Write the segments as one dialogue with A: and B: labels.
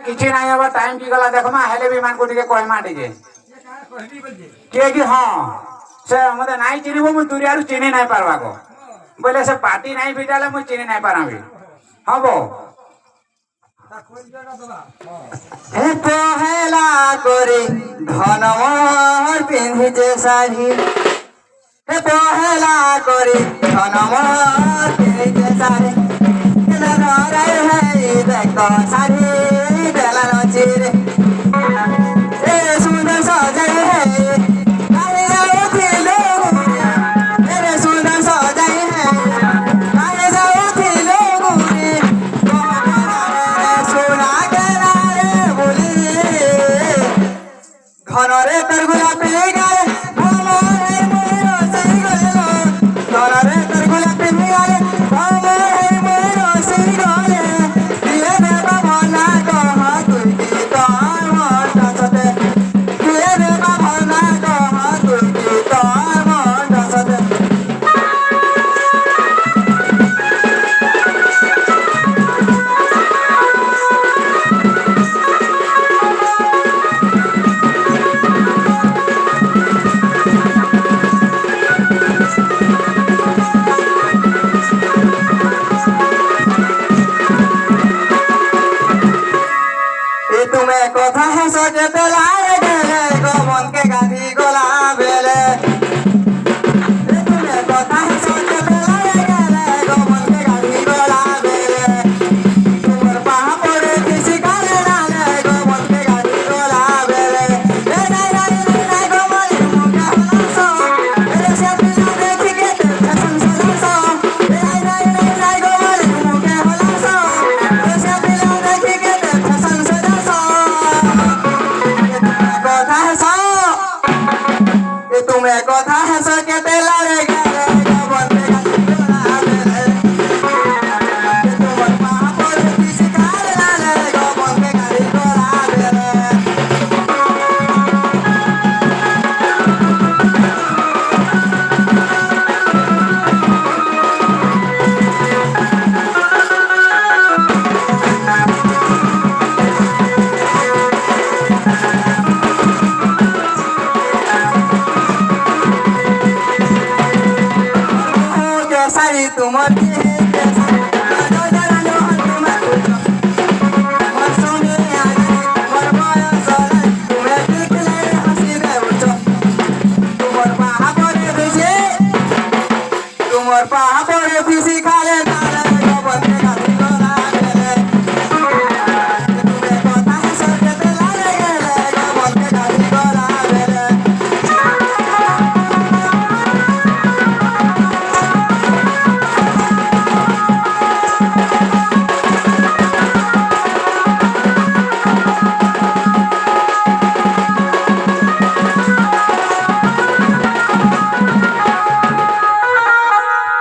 A: किसी नहीं अब टाइम की गला देखमा हेले भी मान को टिके कहमा टिके के कि हां से मते नाही चिनिबो मु दुरियारु चिनि नाही पारवा को बोले से पार्टी नहीं बिटाले मु चिनि नहीं पाराबी हबो
B: हे पहेला करे धनमोहर पिंधि जे साड़ी हे पहेला करे धनमोहर पिंधि जे साड़ी केना रे है देखो साड़ी बेला नचिरे ए सुंदर सजाई है काहे जाऊथी लोग ए सुंदर सजाई है काहे जाऊथी लोग सोना केना रे बोली घनरे तर गुलाबी गाए भमो हे मोर सई गलो घनरे तर गुलाबी गाए भमो हे मोर सई गले दिए देबा भना कह तुई की तोर मन सते दिए देबा भना कह तुई की तोर मन सते ए तुम्हें कथा है सके तेलारे गेले गोमन के गाधी गोला बेले ए तुम्हें कथा है सके तेलारे गेले गोमन के गाधी गोला बेले तुमर पाहा पड़े किसी काले डाले गोमन के गाधी गोला बेले ए नहीं गोमन मुके होला सो ए से पिला देखी के फैशन सजा सो ए नहीं गोमन मुके होला सो ए से पिला देखी के फैशन सजा सो कथा है सो ये तुम्हें कथा है सो के तेला रे गेले गोमन के गाधी गोला बेले ये तुमर पाहा पड़े किसी काले डाले गोमन के गाधी गोला बेले के साड़ी तुमर के साड़ी जरा नो तुमर मर सोने आगे मर माया साला तुम्हें दिखले हंसी रे उठो तुमर पाहा पड़े तुझे तुमर पाहा पड़े किसी खाले ताले गोबर के गाधी गोला बेले तुम्हें कथा है सके तेला रे गेले गोबर के गाधी गोला बेले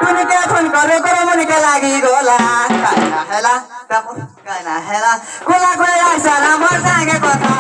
B: तुमके फोन करो मन के लागी गोला कहना हेला कोला कोला सारा मोर संगे कथा